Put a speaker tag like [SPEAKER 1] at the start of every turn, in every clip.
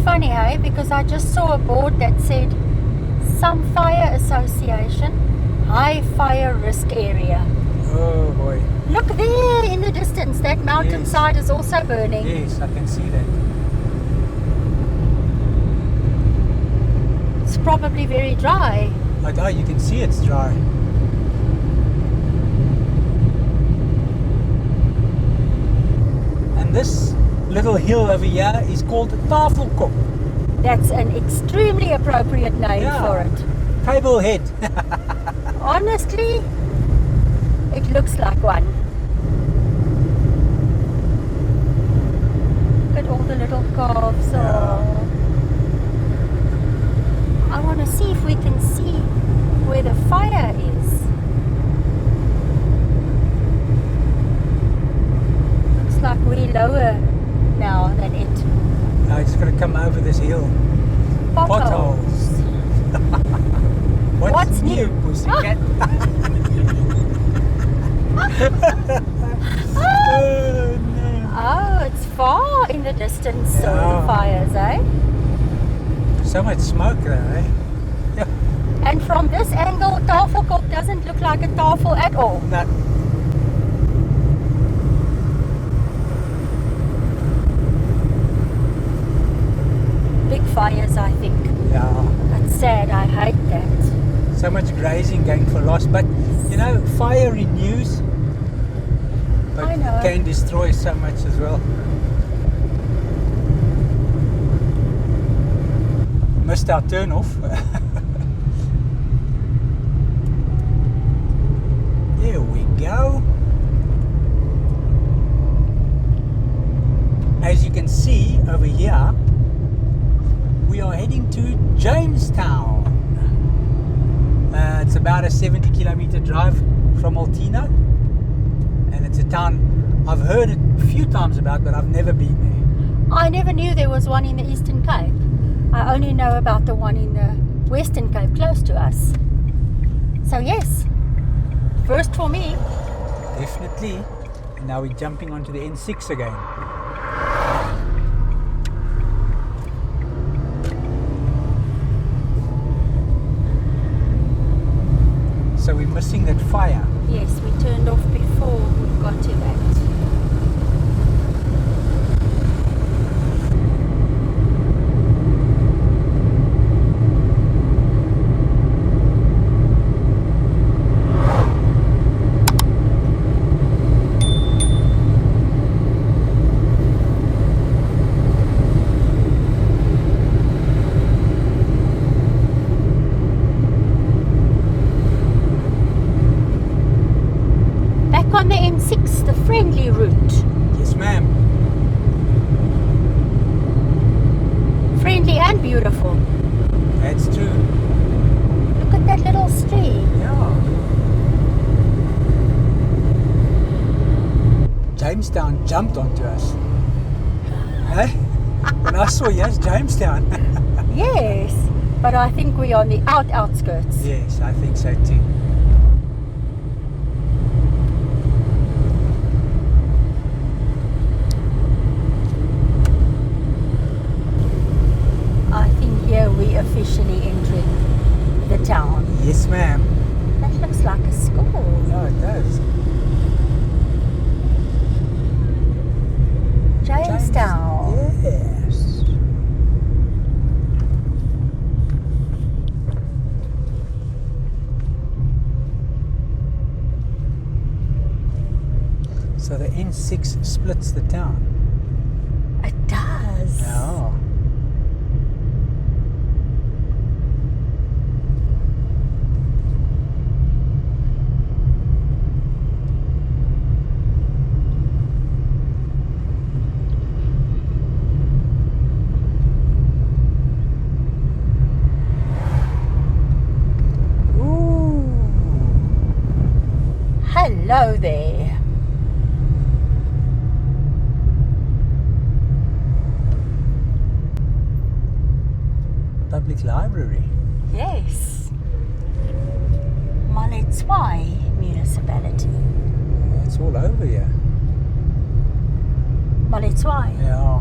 [SPEAKER 1] funny, hey? Because I just saw a board that said some fire association, high fire risk area.
[SPEAKER 2] Oh boy.
[SPEAKER 1] Look there in the distance, that mountainside is also burning.
[SPEAKER 2] Yes, I can see that.
[SPEAKER 1] It's probably very dry.
[SPEAKER 2] Oh, you can see it's dry. And this little hill over here is called Tafelkop.
[SPEAKER 1] That's an extremely appropriate name for it.
[SPEAKER 2] Table head.
[SPEAKER 1] Honestly, it looks like one. Look at all the little calves. Oh. I want to see if we can see where the fire is. Looks like we're lower now than it.
[SPEAKER 2] Now it's going to come over this hill. Potholes. What's new, pussycat? Oh, no.
[SPEAKER 1] Oh, it's far in the distance, so the fires, eh?
[SPEAKER 2] So much smoke there, eh? Yeah.
[SPEAKER 1] And from this angle, Tafelkop doesn't look like a tafel at all.
[SPEAKER 2] No.
[SPEAKER 1] Big fires, I think.
[SPEAKER 2] Yeah.
[SPEAKER 1] That's sad, I hate that.
[SPEAKER 2] So much grazing going for loss, but you know, fire renews, but
[SPEAKER 1] I know.
[SPEAKER 2] can destroy so much as well. Missed our turn off. There we go. As you can see over here, we are heading to Jamestown. It's about a 70-kilometer drive from Altino, and it's a town I've heard a few times about, but I've never been there.
[SPEAKER 1] I never knew there was one in the Eastern Cape. I only know about the one in the Western Cape close to us. So yes, first for me.
[SPEAKER 2] Definitely. And now we're jumping onto the N6 again. So we're missing that fire.
[SPEAKER 1] Yes, we turned off before we got to that. On the N6, the friendly route.
[SPEAKER 2] Yes, ma'am.
[SPEAKER 1] Friendly and beautiful.
[SPEAKER 2] That's true.
[SPEAKER 1] Look at that little stream.
[SPEAKER 2] Yeah. Jamestown jumped onto us. Hey? When I saw yes, Jamestown.
[SPEAKER 1] Yes, but I think we're on the outskirts.
[SPEAKER 2] Yes, I think so too.
[SPEAKER 1] We officially entering the town.
[SPEAKER 2] Yes, ma'am.
[SPEAKER 1] That looks like a school.
[SPEAKER 2] Oh, it does.
[SPEAKER 1] Jamestown.
[SPEAKER 2] Yes. So the N6 splits the town.
[SPEAKER 1] It does.
[SPEAKER 2] Yeah.
[SPEAKER 1] Hello there.
[SPEAKER 2] Public library.
[SPEAKER 1] Yes. Municipality.
[SPEAKER 2] It's all over here.
[SPEAKER 1] Municipality.
[SPEAKER 2] Yeah.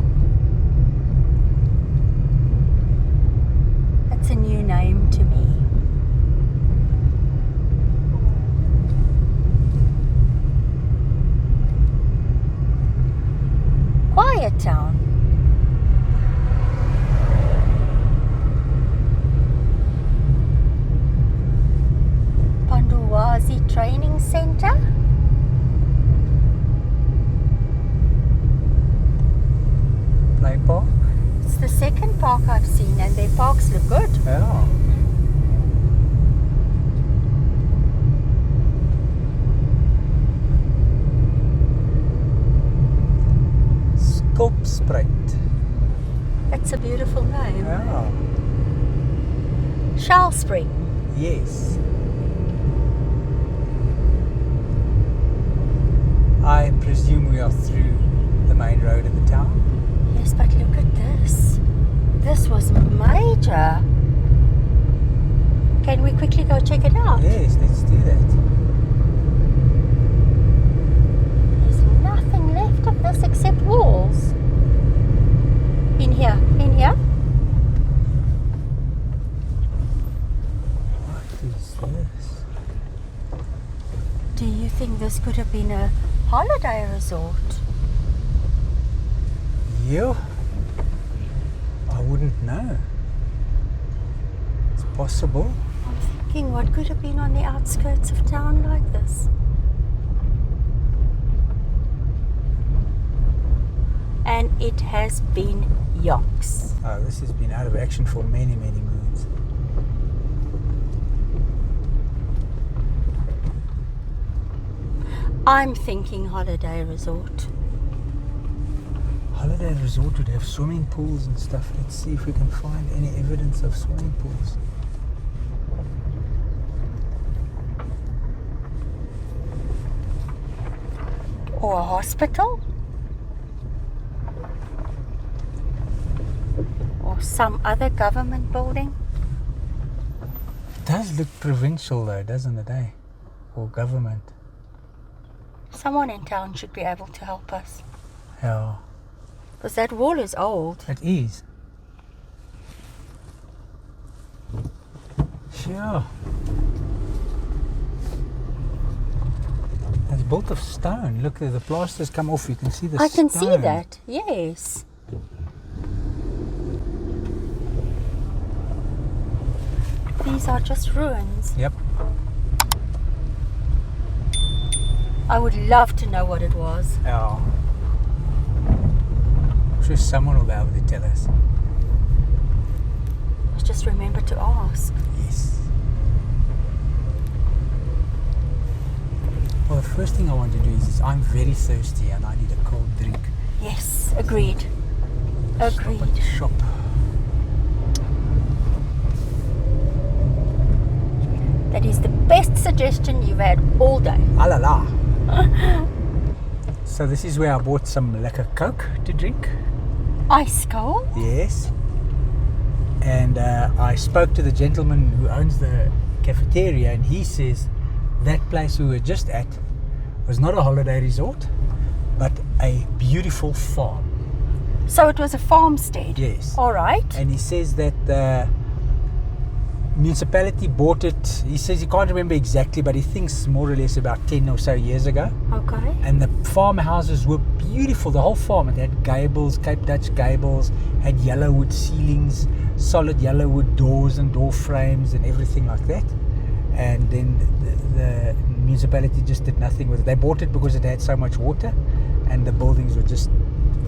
[SPEAKER 1] park I've seen, and their parks look good.
[SPEAKER 2] Yeah. Skulpspruit.
[SPEAKER 1] That's a beautiful name.
[SPEAKER 2] Yeah.
[SPEAKER 1] Shell Spring.
[SPEAKER 2] Yes. I presume we are through the main road of the town.
[SPEAKER 1] Yes, but look at this. This was major. Can we quickly go check it out?
[SPEAKER 2] Yes, let's do that.
[SPEAKER 1] There's nothing left of this except walls. In here.
[SPEAKER 2] What is this?
[SPEAKER 1] Do you think this could have been a holiday resort?
[SPEAKER 2] You? I wouldn't know. It's possible.
[SPEAKER 1] I'm thinking, what could have been on the outskirts of town like this? And it has been yonks.
[SPEAKER 2] Oh, this has been out of action for many, many moons.
[SPEAKER 1] I'm thinking holiday resort.
[SPEAKER 2] Holiday resort would have swimming pools and stuff. Let's see if we can find any evidence of swimming pools.
[SPEAKER 1] Or a hospital? Or some other government building?
[SPEAKER 2] It does look provincial though, doesn't it, eh? Or government.
[SPEAKER 1] Someone in town should be able to help us.
[SPEAKER 2] Yeah,
[SPEAKER 1] Because that wall is old.
[SPEAKER 2] it is. Sure. It's built of stone. Look, the plaster's come off. You can see the
[SPEAKER 1] I can
[SPEAKER 2] stone.
[SPEAKER 1] see that, yes. These are just ruins.
[SPEAKER 2] Yep.
[SPEAKER 1] I would love to know what it was.
[SPEAKER 2] Yeah. I'm sure someone will be able to tell us.
[SPEAKER 1] Let's just remember to ask.
[SPEAKER 2] Yes. Well, the first thing I want to do is I'm very thirsty and I need a cold drink.
[SPEAKER 1] Yes, agreed.
[SPEAKER 2] Stop
[SPEAKER 1] Agreed.
[SPEAKER 2] at the shop.
[SPEAKER 1] That is the best suggestion you've had all day.
[SPEAKER 2] Ah la la. So this is where I bought some lekker Coke to drink.
[SPEAKER 1] Ice cold?
[SPEAKER 2] Yes. And I spoke to the gentleman who owns the cafeteria, and he says that place we were just at was not a holiday resort, but a beautiful farm.
[SPEAKER 1] So it was a farmstead?
[SPEAKER 2] Yes.
[SPEAKER 1] All right.
[SPEAKER 2] And he says that the municipality bought it. He says he can't remember exactly, but he thinks more or less about 10 or so years ago.
[SPEAKER 1] Okay.
[SPEAKER 2] And the farmhouses were beautiful. The whole farm, it had gables, Cape Dutch gables, had yellow wood ceilings, solid yellow wood doors and door frames and everything like that. And then the municipality just did nothing with it. They bought it because it had so much water, and the buildings were just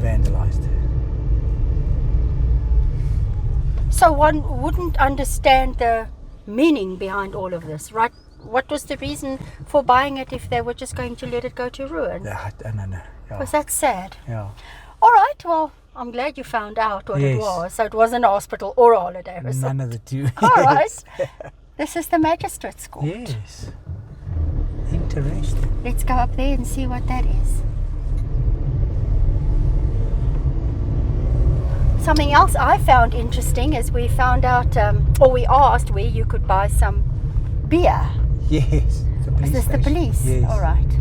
[SPEAKER 2] vandalized.
[SPEAKER 1] So one wouldn't understand the meaning behind all of this, right? What was the reason for buying it if they were just going to let it go to ruin?
[SPEAKER 2] No. Yeah.
[SPEAKER 1] Was that sad?
[SPEAKER 2] Yeah.
[SPEAKER 1] All right, well, I'm glad you found out what it
[SPEAKER 2] Yes.
[SPEAKER 1] was. So it wasn't a hospital or a holiday resort.
[SPEAKER 2] None of the two.
[SPEAKER 1] All right. This is the Magistrates Court.
[SPEAKER 2] Yes. Interesting.
[SPEAKER 1] Let's go up there and see what that is. Something else I found interesting is we found out, or we asked where you could buy some beer.
[SPEAKER 2] Yes. The police
[SPEAKER 1] Is this the
[SPEAKER 2] station.
[SPEAKER 1] police?
[SPEAKER 2] Yes.
[SPEAKER 1] All right.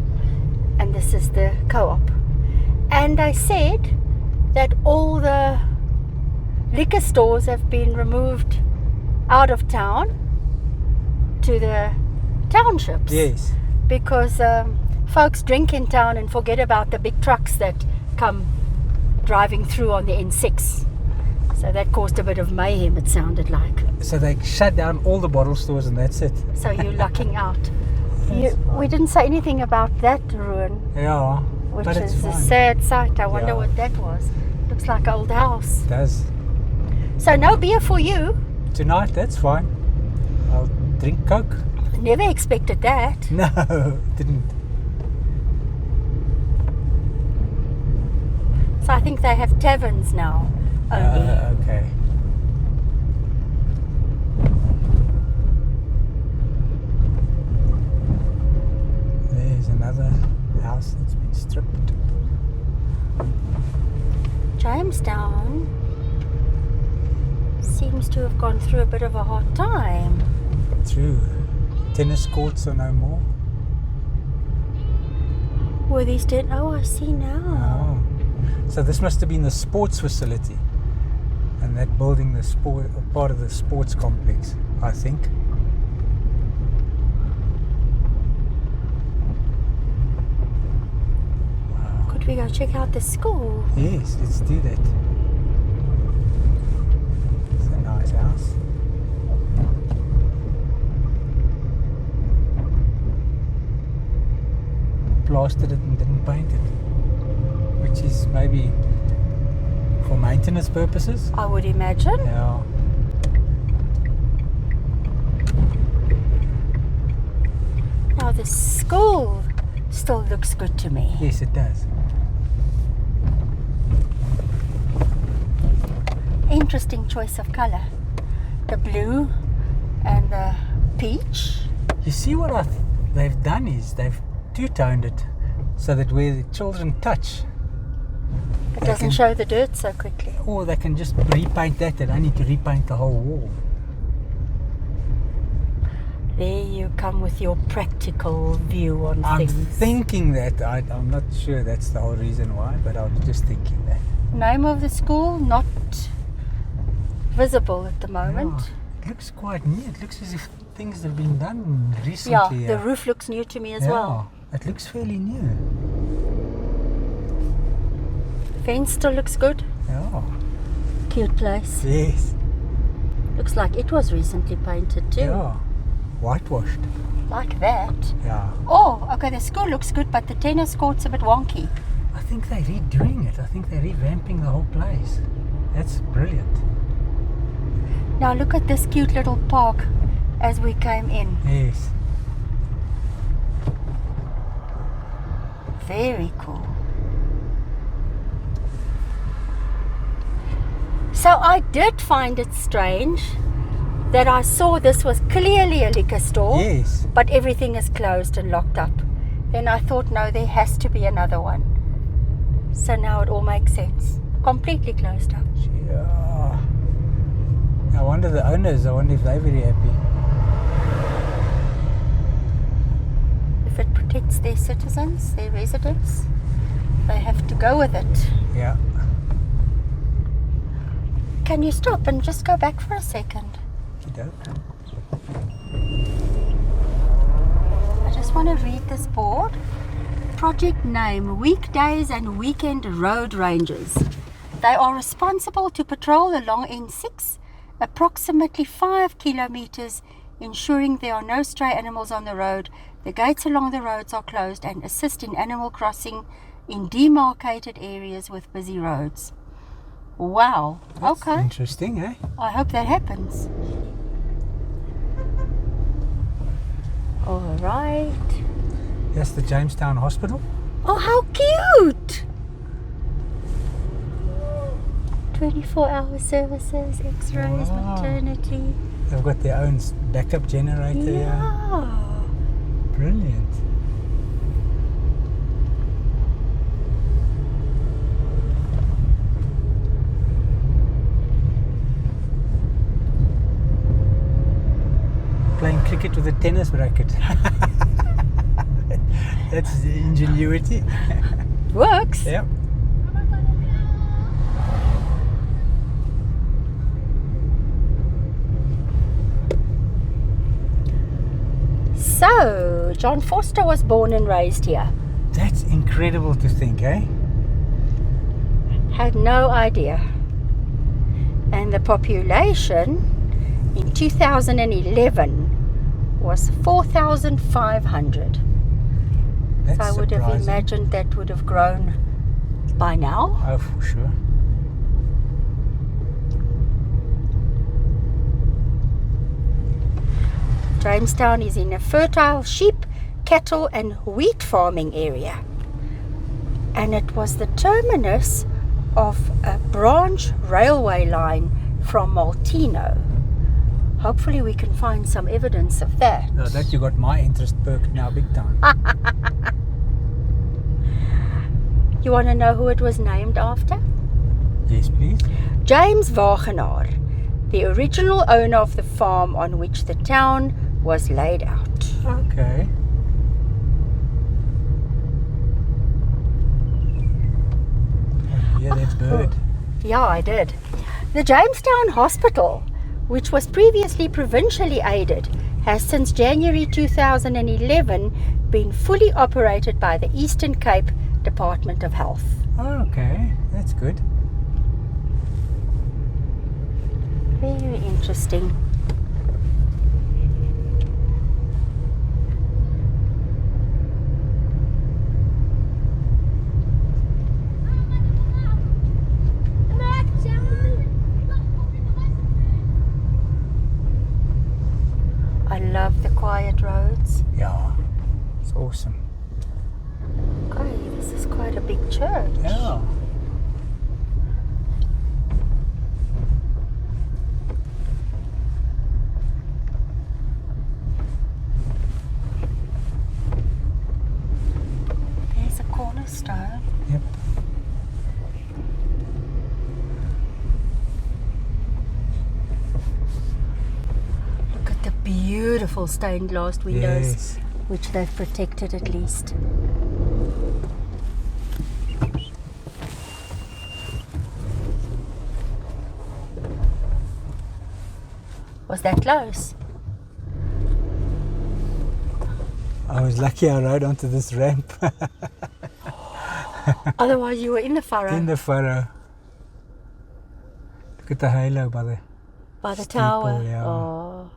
[SPEAKER 1] And this is the co-op. And they said that all the liquor stores have been removed out of town to the townships.
[SPEAKER 2] Yes.
[SPEAKER 1] Because folks drink in town and forget about the big trucks that come driving through on the N6. So that caused a bit of mayhem, it sounded like.
[SPEAKER 2] So they shut down all the bottle stores and that's it.
[SPEAKER 1] So you're lucking out.
[SPEAKER 2] That's
[SPEAKER 1] We didn't say anything about that ruin,
[SPEAKER 2] Yeah.
[SPEAKER 1] which
[SPEAKER 2] but it's
[SPEAKER 1] is a
[SPEAKER 2] fine.
[SPEAKER 1] sad sight. I wonder
[SPEAKER 2] Yeah.
[SPEAKER 1] what that was. Looks like an old house.
[SPEAKER 2] It does.
[SPEAKER 1] So no beer for you.
[SPEAKER 2] Tonight, that's fine. I'll drink Coke.
[SPEAKER 1] Never expected that.
[SPEAKER 2] No, didn't.
[SPEAKER 1] So I think they have taverns now only.
[SPEAKER 2] Okay. There's another house that's been stripped.
[SPEAKER 1] Jamestown seems to have gone through a bit of a hard time.
[SPEAKER 2] True. Tennis courts are no more.
[SPEAKER 1] Were these dead? Oh, I see now.
[SPEAKER 2] Oh. So this must have been the sports facility. And that building, the part of the sports complex, I think. Wow.
[SPEAKER 1] Could we go check out the school?
[SPEAKER 2] Yes, let's do that. It's a nice house. Plastered it and didn't paint it, which is maybe for maintenance purposes.
[SPEAKER 1] I would imagine.
[SPEAKER 2] Yeah.
[SPEAKER 1] Now the school still looks good to me.
[SPEAKER 2] Yes, it does.
[SPEAKER 1] Interesting choice of colour. The blue and the peach.
[SPEAKER 2] You see what they've done is they've two-toned it so that where the children touch,
[SPEAKER 1] It doesn't show the dirt so quickly.
[SPEAKER 2] or they can just repaint that. They don't need to repaint the whole wall.
[SPEAKER 1] There you come with your practical view on
[SPEAKER 2] I'm
[SPEAKER 1] things.
[SPEAKER 2] thinking that. I'm not sure that's the whole reason why, but I was just thinking that.
[SPEAKER 1] Name of the school not visible at the moment.
[SPEAKER 2] Yeah, it looks quite new. It looks as if things have been done
[SPEAKER 1] Yeah,
[SPEAKER 2] recently.
[SPEAKER 1] the roof looks new to me as
[SPEAKER 2] Yeah,
[SPEAKER 1] well.
[SPEAKER 2] it looks fairly new.
[SPEAKER 1] Fence still looks good.
[SPEAKER 2] Yeah.
[SPEAKER 1] Cute place.
[SPEAKER 2] Yes.
[SPEAKER 1] Looks like it was recently painted too.
[SPEAKER 2] Yeah. Whitewashed.
[SPEAKER 1] Like that.
[SPEAKER 2] Yeah.
[SPEAKER 1] Oh, okay, the school looks good, but the tennis court's a bit wonky.
[SPEAKER 2] I think they're redoing it. I think they're revamping the whole place. That's brilliant.
[SPEAKER 1] Now look at this cute little park as we came in.
[SPEAKER 2] Yes.
[SPEAKER 1] Very cool. So I did find it strange that I saw this was clearly a liquor store,
[SPEAKER 2] Yes.
[SPEAKER 1] but everything is closed and locked up. Then I thought, no, there has to be another one. So now it all makes sense. Completely closed up.
[SPEAKER 2] Yeah. I wonder the owners, I wonder if they're very happy.
[SPEAKER 1] If it protects their citizens, their residents, they have to go with it.
[SPEAKER 2] Yeah.
[SPEAKER 1] Can you stop and just go back for a second? I just want to read this board. Project name, Weekdays and Weekend Road Rangers. They are responsible to patrol along N6, approximately 5 kilometers, ensuring there are no stray animals on the road. The gates along the roads are closed and assist in animal crossing in demarcated areas with busy roads. Wow.
[SPEAKER 2] That's
[SPEAKER 1] okay.
[SPEAKER 2] interesting, eh?
[SPEAKER 1] I hope that happens. All right.
[SPEAKER 2] That's the Jamestown Hospital.
[SPEAKER 1] Oh, how cute! 24-hour services, X-rays,
[SPEAKER 2] Wow.
[SPEAKER 1] maternity.
[SPEAKER 2] They've got their own backup generator here.
[SPEAKER 1] Yeah.
[SPEAKER 2] Brilliant. Playing cricket with a tennis racket. That's ingenuity.
[SPEAKER 1] Works.
[SPEAKER 2] Yep.
[SPEAKER 1] So, John Foster was born and raised here.
[SPEAKER 2] That's incredible to think, eh?
[SPEAKER 1] Had no idea. And the population in 2011 was 4,500.
[SPEAKER 2] That's
[SPEAKER 1] So I would have
[SPEAKER 2] surprising.
[SPEAKER 1] imagined that would have grown by now.
[SPEAKER 2] Oh, for sure.
[SPEAKER 1] Jamestown is in a fertile sheep, cattle and wheat farming area. And it was the terminus of a branch railway line from Maltino. Hopefully we can find some evidence of that.
[SPEAKER 2] Now that you got my interest perked now big time.
[SPEAKER 1] You want to know who it was named after?
[SPEAKER 2] Yes, please.
[SPEAKER 1] James Wagenaar, the original owner of the farm on which the town was laid out.
[SPEAKER 2] Okay. Yeah, that bird.
[SPEAKER 1] Yeah, I did. The Jamestown Hospital, which was previously provincially aided, has since January 2011 been fully operated by the Eastern Cape Department of Health.
[SPEAKER 2] Okay, that's good.
[SPEAKER 1] Very interesting. I love the quiet roads.
[SPEAKER 2] Yeah, it's awesome.
[SPEAKER 1] Okay, this is quite a big church.
[SPEAKER 2] Yeah.
[SPEAKER 1] There's a cornerstone.
[SPEAKER 2] Yep.
[SPEAKER 1] Look at the beautiful stained glass windows,
[SPEAKER 2] Yes.
[SPEAKER 1] which they've protected at least. Was that close?
[SPEAKER 2] I was lucky I rode onto this ramp
[SPEAKER 1] Otherwise you were in the furrow.
[SPEAKER 2] in the furrow. Look at the halo by the
[SPEAKER 1] By the
[SPEAKER 2] steeple,
[SPEAKER 1] tower.
[SPEAKER 2] yeah.
[SPEAKER 1] Oh.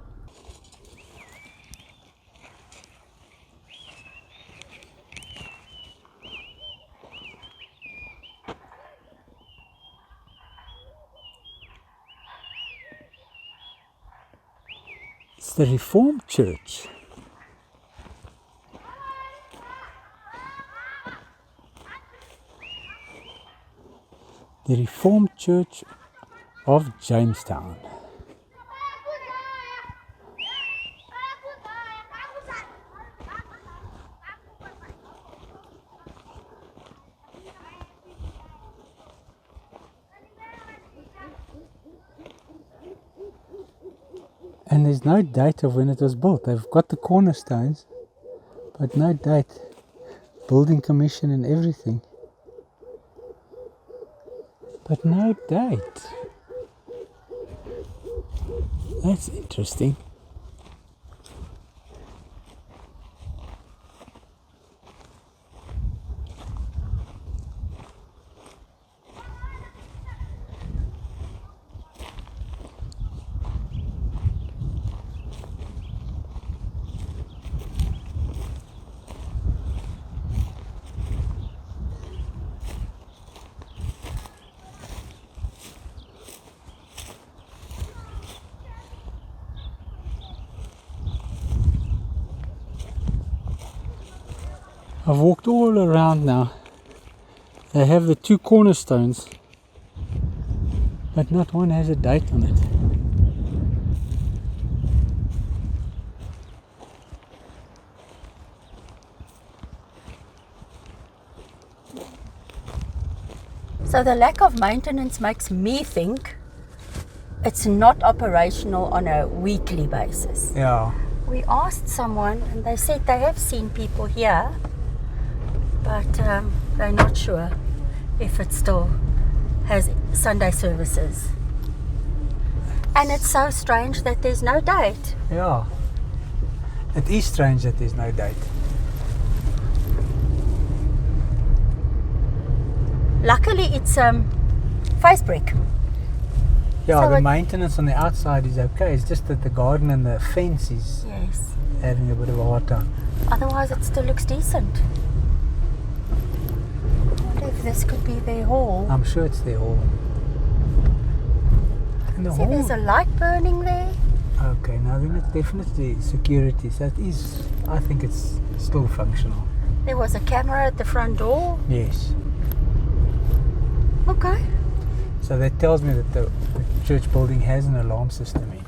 [SPEAKER 2] It's the Reformed Church. The Reformed Church of Jamestown. And there's no date of when it was built. They've got the cornerstones, but no date. Building commission and everything. But no date. That's interesting. I've walked all around now. They have the two cornerstones, but not one has a date on it.
[SPEAKER 1] So the lack of maintenance makes me think it's not operational on a weekly basis.
[SPEAKER 2] Yeah.
[SPEAKER 1] We asked someone and they said they have seen people here, but they're not sure if it still has Sunday services. And it's so strange that there's no date.
[SPEAKER 2] Yeah. It is strange that there's no date.
[SPEAKER 1] Luckily it's face brick.
[SPEAKER 2] Yeah,
[SPEAKER 1] So
[SPEAKER 2] the
[SPEAKER 1] it-
[SPEAKER 2] maintenance on the outside is okay. It's just that the garden and the fence is
[SPEAKER 1] Yes.
[SPEAKER 2] having a bit of a hard time.
[SPEAKER 1] Otherwise it still looks decent. I wonder if this could be their hall.
[SPEAKER 2] I'm sure it's their hall. And the
[SPEAKER 1] See, there's a
[SPEAKER 2] hall,
[SPEAKER 1] light burning there.
[SPEAKER 2] Okay, now then it's definitely security. So it is, I think it's still functional.
[SPEAKER 1] There was a camera at the front door.
[SPEAKER 2] Yes.
[SPEAKER 1] Okay.
[SPEAKER 2] So that tells me that the church building has an alarm system in.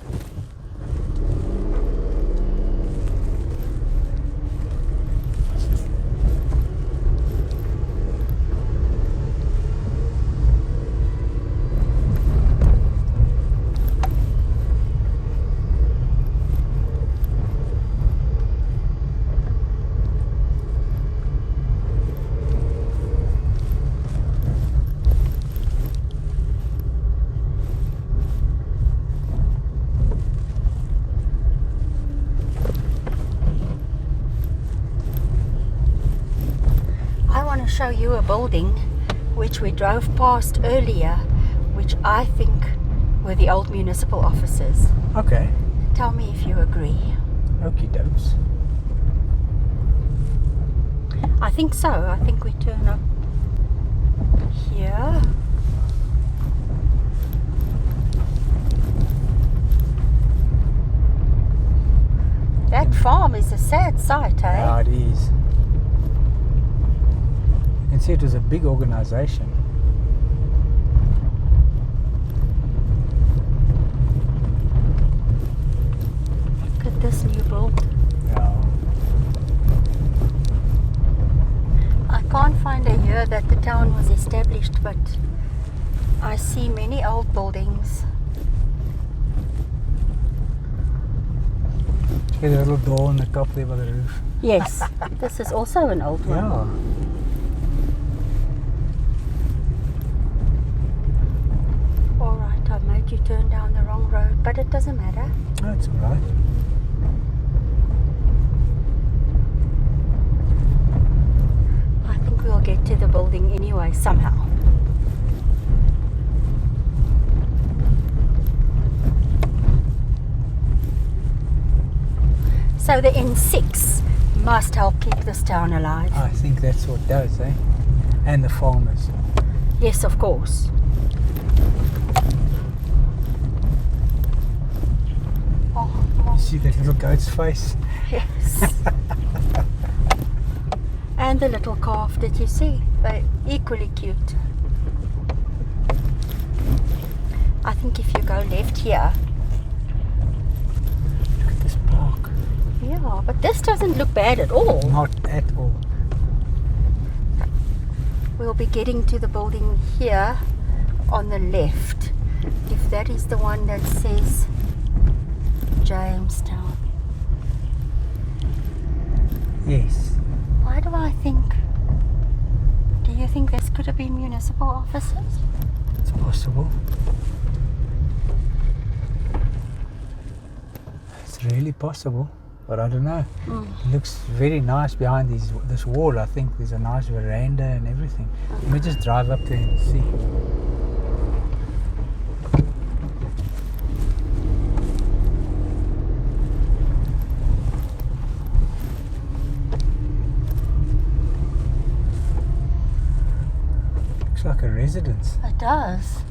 [SPEAKER 1] Show you a building which we drove past earlier, which I think were the old municipal offices.
[SPEAKER 2] Okay.
[SPEAKER 1] Tell me if you agree.
[SPEAKER 2] Okie dokes.
[SPEAKER 1] I think so. I think we turn up here. That farm is a sad sight, eh?
[SPEAKER 2] Yeah, it is. You can see it was a big organization.
[SPEAKER 1] Look at this new build.
[SPEAKER 2] Yeah.
[SPEAKER 1] I can't find a year that the town was established, but I see many old buildings.
[SPEAKER 2] See the little door on the top there by the roof?
[SPEAKER 1] Yes, this is also an old one.
[SPEAKER 2] Yeah.
[SPEAKER 1] Alright, I made you turn down the wrong road, but it doesn't matter.
[SPEAKER 2] That's alright.
[SPEAKER 1] I think we'll get to the building anyway, somehow. So the N6 must help keep this town alive.
[SPEAKER 2] I think that's what it does, eh? And the farmers.
[SPEAKER 1] Yes, of course.
[SPEAKER 2] You see that little goat's face?
[SPEAKER 1] Yes. And the little calf, did you see? They're equally cute. I think if you go left here.
[SPEAKER 2] Look at this park.
[SPEAKER 1] Yeah, but this doesn't look bad at all.
[SPEAKER 2] Not at all.
[SPEAKER 1] We'll be getting to the building here on the left. If that is the one that says Jamestown.
[SPEAKER 2] Yes.
[SPEAKER 1] Why do I think? Do you think this could have been municipal offices?
[SPEAKER 2] It's possible. It's really possible, but I don't know. It looks very nice behind this wall. I think there's a nice veranda and everything. Let me just drive up there and see. Looks like a residence.
[SPEAKER 1] It does.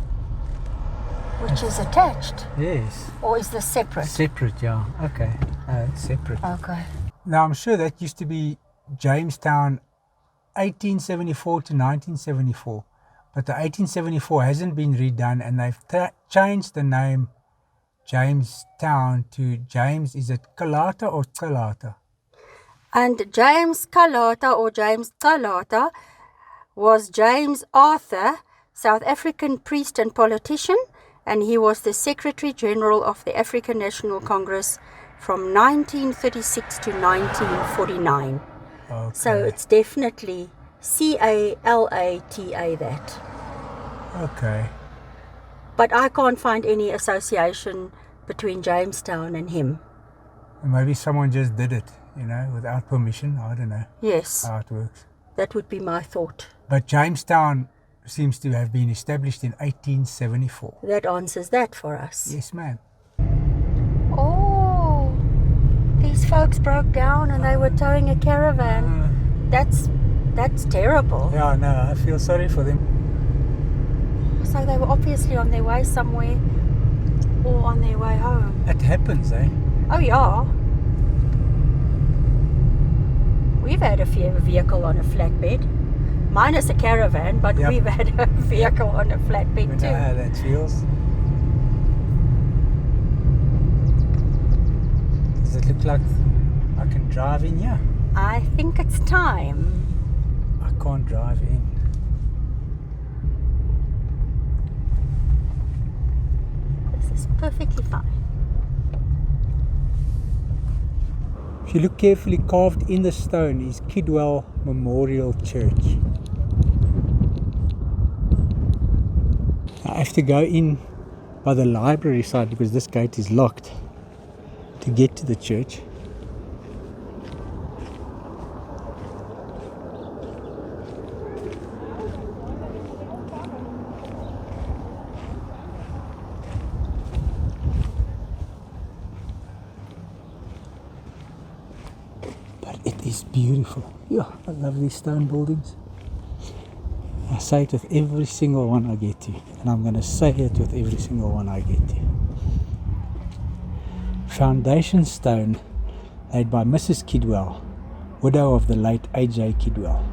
[SPEAKER 1] Which is attached.
[SPEAKER 2] Yes.
[SPEAKER 1] Or is this separate?
[SPEAKER 2] Separate, yeah. Okay. It's separate.
[SPEAKER 1] Okay.
[SPEAKER 2] Now, I'm sure that used to be Jamestown 1874 to 1974. But the 1874 hasn't been redone, and they've changed the name Jamestown to James. Is it Kalata or Kalata?
[SPEAKER 1] And James Kalata or James Kalata was James Arthur, South African priest and politician, and he was the Secretary General of the African National Congress from 1936 to 1949.
[SPEAKER 2] Okay.
[SPEAKER 1] So it's definitely Calata that.
[SPEAKER 2] Okay.
[SPEAKER 1] But I can't find any association between Jamestown and him.
[SPEAKER 2] Maybe someone just did it, without permission. I don't know
[SPEAKER 1] Yes,
[SPEAKER 2] how it works.
[SPEAKER 1] that would be my thought.
[SPEAKER 2] But Jamestown seems to have been established in 1874.
[SPEAKER 1] That answers that for us.
[SPEAKER 2] Yes, ma'am.
[SPEAKER 1] Oh, these folks broke down and they were towing a caravan. That's terrible.
[SPEAKER 2] Yeah, no, I feel sorry for them.
[SPEAKER 1] So they were obviously on their way somewhere or on their way home.
[SPEAKER 2] It happens, eh?
[SPEAKER 1] Oh yeah. We've had a vehicle on a flatbed. Mine is a caravan, but
[SPEAKER 2] Yep.
[SPEAKER 1] we've had a vehicle on a flatbed
[SPEAKER 2] We
[SPEAKER 1] too.
[SPEAKER 2] know how that feels. Does it look like I can drive in here?
[SPEAKER 1] I think it's time.
[SPEAKER 2] I can't drive in.
[SPEAKER 1] This is perfectly fine.
[SPEAKER 2] If you look carefully, carved in the stone is Kidwell Memorial Church. I have to go in by the library side because this gate is locked to get to the church. But it is beautiful. Yeah, I love these stone buildings. I say it with every single one I get to, and I'm going to say it with every single one I get to. Foundation stone laid by Mrs. Kidwell, widow of the late A.J. Kidwell,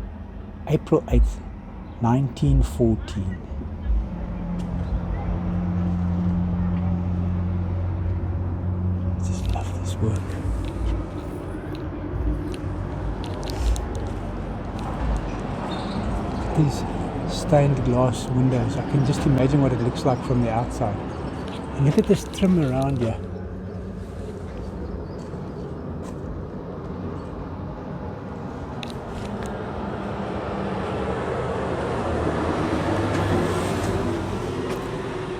[SPEAKER 2] April 8th, 1914. I just love this work. These stained glass windows, I can just imagine what it looks like from the outside. And look at this trim around here.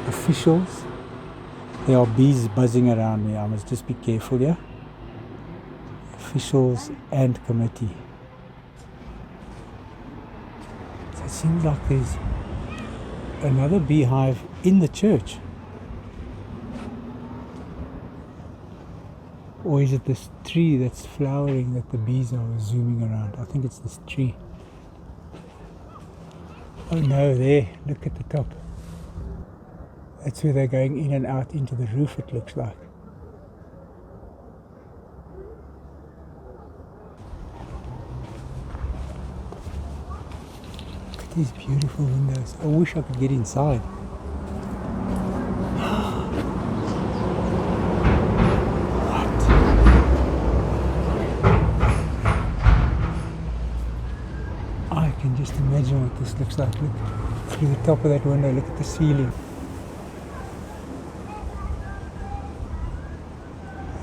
[SPEAKER 2] Officials, there are bees buzzing around me, I must just be careful here. Officials and committee. So it seems like there's another beehive in the church. Or is it this tree that's flowering that the bees are zooming around? I think it's this tree. Oh no, there, look at the top. That's where they're going in and out into the roof, it looks like. Look at these beautiful windows. I wish I could get inside. I can just imagine what this looks like. Look through the top of that window, look at the ceiling.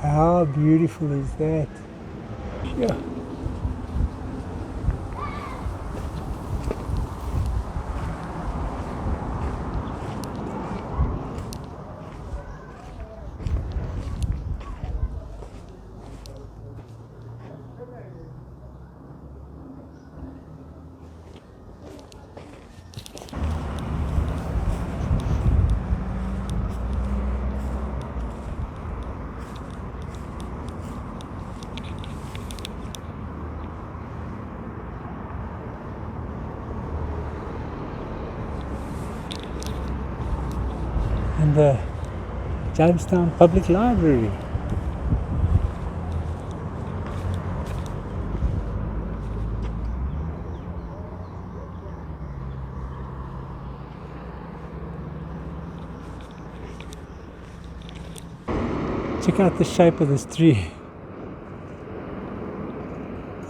[SPEAKER 2] How beautiful is that? Yeah. And the Jamestown Public Library. Check out the shape of this tree.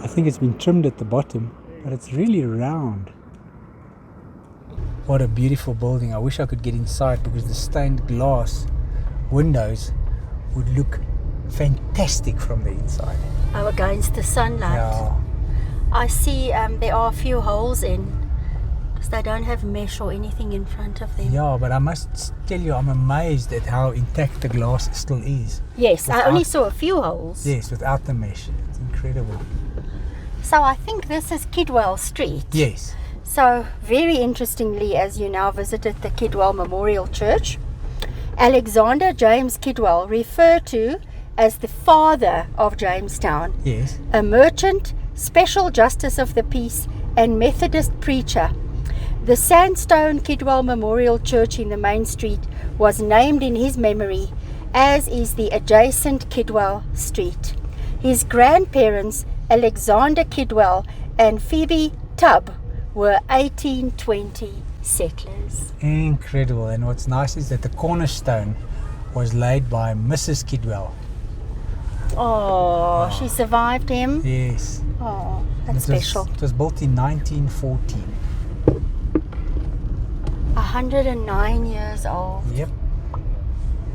[SPEAKER 2] I think it's been trimmed at the bottom, but it's really round. What a beautiful building. I wish I could get inside because the stained glass windows would look fantastic from the inside.
[SPEAKER 1] Oh, against the sunlight.
[SPEAKER 2] Yeah.
[SPEAKER 1] I see there are a few holes in because they don't have mesh or anything in front of them.
[SPEAKER 2] Yeah, but I must tell you, I'm amazed at how intact the glass still is.
[SPEAKER 1] Yes, I
[SPEAKER 2] Without-
[SPEAKER 1] only saw a few holes.
[SPEAKER 2] Yes, without the mesh. It's incredible.
[SPEAKER 1] So I think this is Kidwell Street.
[SPEAKER 2] Yes.
[SPEAKER 1] So very interestingly, as you now visited the Kidwell Memorial Church, Alexander James Kidwell, referred to as the father of Jamestown,
[SPEAKER 2] Yes.
[SPEAKER 1] a merchant, special justice of the peace, and Methodist preacher. The sandstone Kidwell Memorial Church in the main street was named in his memory as is the adjacent Kidwell Street. His grandparents, Alexander Kidwell and Phoebe Tubb, were 1820 settlers.
[SPEAKER 2] Incredible. And what's nice is that the cornerstone was laid by Mrs. Kidwell.
[SPEAKER 1] Oh, she survived him?
[SPEAKER 2] Yes.
[SPEAKER 1] Oh, that's special.
[SPEAKER 2] It was built in 1914.
[SPEAKER 1] 109 years old.
[SPEAKER 2] Yep.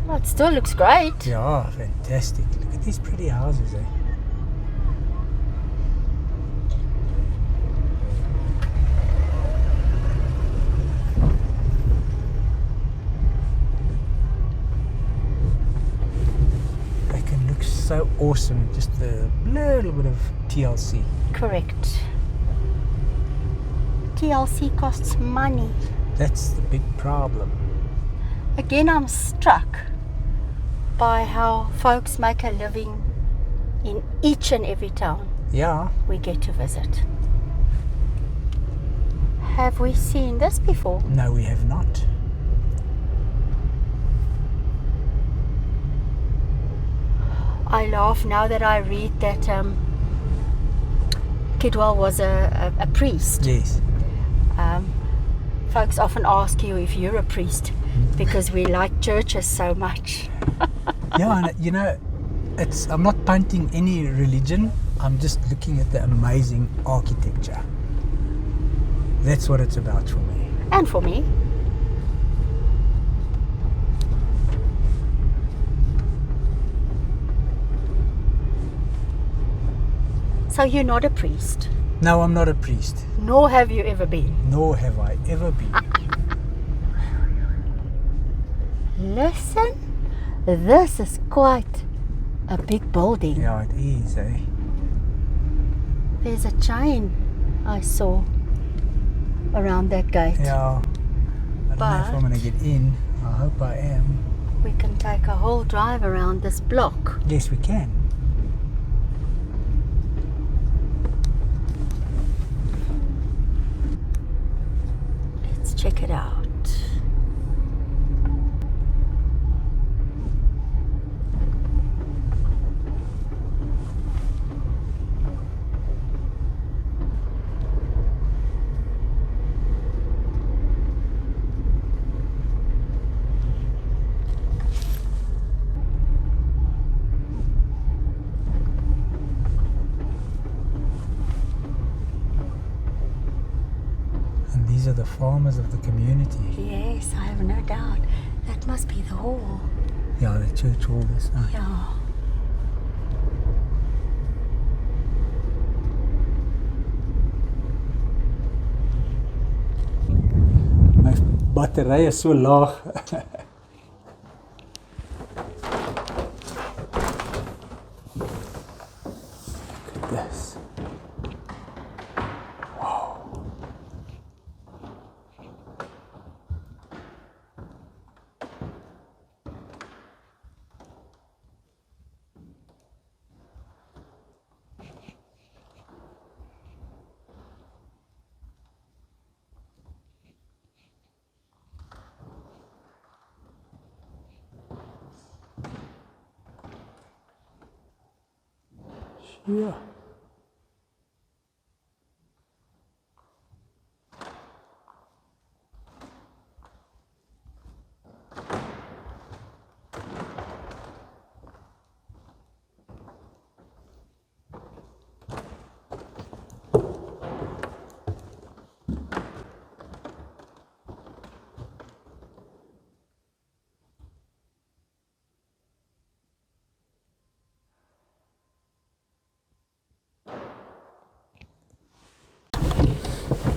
[SPEAKER 1] Oh, it still looks great.
[SPEAKER 2] Yeah, fantastic. Look at these pretty houses, eh? They can look so awesome, just a little bit of TLC.
[SPEAKER 1] Correct. TLC costs money.
[SPEAKER 2] That's the big problem.
[SPEAKER 1] Again, I'm struck by how folks make a living in each and every town
[SPEAKER 2] Yeah.
[SPEAKER 1] we get to visit. Have we seen this before?
[SPEAKER 2] No, we have not.
[SPEAKER 1] I laugh now that I read that Kidwell was a priest.
[SPEAKER 2] Yes.
[SPEAKER 1] Folks often ask you if you're a priest because we like churches so much.
[SPEAKER 2] Yeah, and you know, I'm not punting any religion. I'm just looking at the amazing architecture. That's what it's about for me.
[SPEAKER 1] And for me. So you're not a priest?
[SPEAKER 2] No, I'm not a priest.
[SPEAKER 1] Nor have you ever been?
[SPEAKER 2] Nor have I ever been.
[SPEAKER 1] Listen, this is quite a big building.
[SPEAKER 2] Yeah, it is, eh?
[SPEAKER 1] There's a chain I saw around that gate.
[SPEAKER 2] Yeah. I don't know if I'm going to get in. I hope I am.
[SPEAKER 1] We can take a whole drive around this block.
[SPEAKER 2] Yes, we can.
[SPEAKER 1] Let's check it out.
[SPEAKER 2] These are the farmers of the community.
[SPEAKER 1] Yes, I have no doubt. That must be the hall.
[SPEAKER 2] Yeah, the church hall this.
[SPEAKER 1] Yeah.
[SPEAKER 2] My battery is so laag. Look at this. Yeah.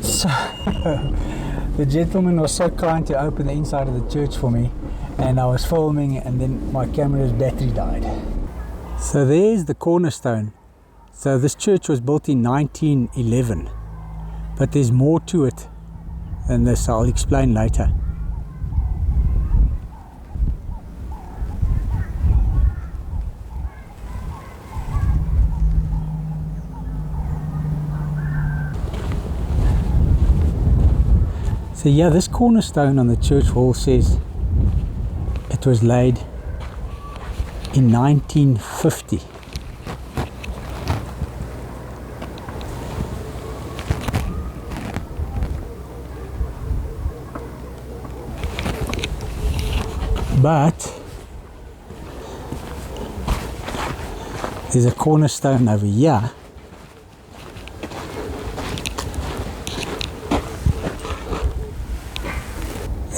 [SPEAKER 2] So, the gentleman was so kind to open the inside of the church for me, and I was filming and then my camera's battery died. So there's the cornerstone. So this church was built in 1911, but there's more to it than this. I'll explain later. So yeah, this cornerstone on the church wall says it was laid in 1950. But there's a cornerstone over here.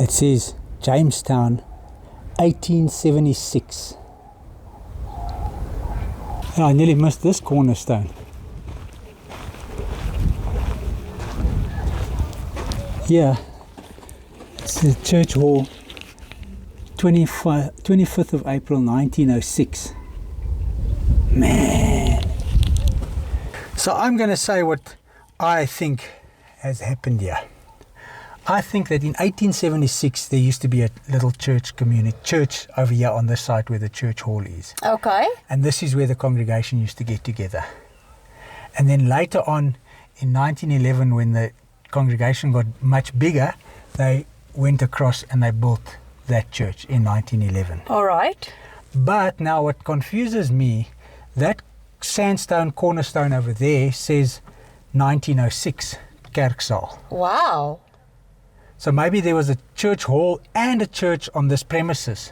[SPEAKER 2] It says Jamestown 1876. Oh, I nearly missed this cornerstone. Here, it's the church hall, 25th of April 1906. Man. So I'm going to say what I think has happened here. I think that in 1876 there used to be a little church over here on this side where the church hall is.
[SPEAKER 1] Okay.
[SPEAKER 2] And this is where the congregation used to get together. And then later on in 1911, when the congregation got much bigger, they went across and they built that church in 1911.
[SPEAKER 1] All right.
[SPEAKER 2] But now what confuses me, that sandstone cornerstone over there says 1906 Kerksaal.
[SPEAKER 1] Wow.
[SPEAKER 2] So maybe there was a church hall and a church on this premises.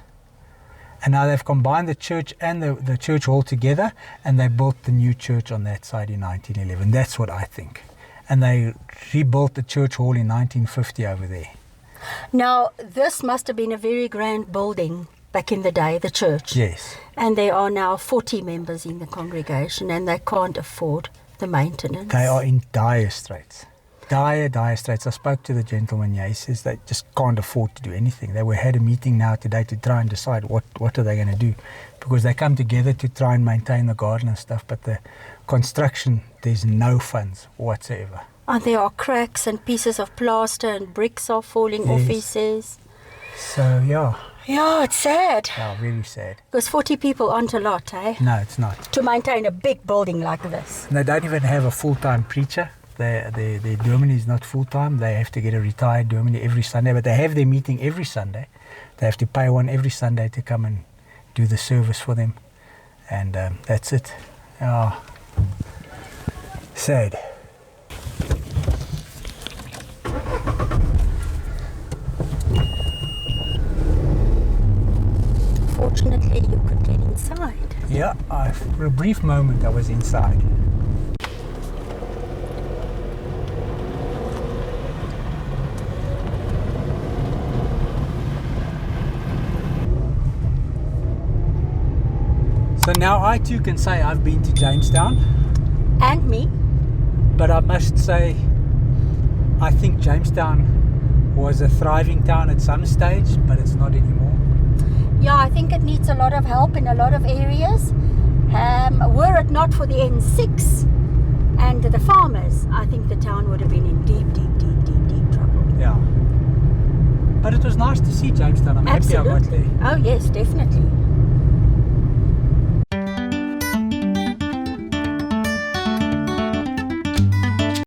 [SPEAKER 2] And now they've combined the church and the church hall together, and they built the new church on that side in 1911. That's what I think. And they rebuilt the church hall in 1950 over there.
[SPEAKER 1] Now, this must have been a very grand building back in the day, the church.
[SPEAKER 2] Yes.
[SPEAKER 1] And there are now 40 members in the congregation, and they can't afford the maintenance.
[SPEAKER 2] They are in dire straits. Dire straits. I spoke to the gentleman here. He says they just can't afford to do anything. They had a meeting now today to try and decide what are they going to do, because they come together to try and maintain the garden and stuff, but the construction, there's no funds whatsoever.
[SPEAKER 1] And there are cracks and pieces of plaster and bricks are falling off, he says.
[SPEAKER 2] So, yeah.
[SPEAKER 1] Yeah, it's sad.
[SPEAKER 2] Yeah, very sad.
[SPEAKER 1] Because 40 people aren't a lot, eh?
[SPEAKER 2] No, it's not.
[SPEAKER 1] To maintain a big building like this.
[SPEAKER 2] And they don't even have a full-time preacher. Their dominee is not full-time. They have to get a retired dominee every Sunday, but they have their meeting every Sunday. They have to pay one every Sunday to come and do the service for them. And that's it. Oh, sad.
[SPEAKER 1] Fortunately, you could get inside.
[SPEAKER 2] Yeah, for a brief moment I was inside. So now I too can say I've been to Jamestown.
[SPEAKER 1] And me.
[SPEAKER 2] But I must say, I think Jamestown was a thriving town at some stage, but it's not anymore.
[SPEAKER 1] Yeah, I think it needs a lot of help in a lot of areas. Were it not for the N6 and the farmers, I think the town would have been in deep trouble.
[SPEAKER 2] Yeah. But it was nice to see Jamestown. I'm happy I got there.
[SPEAKER 1] Oh yes, definitely.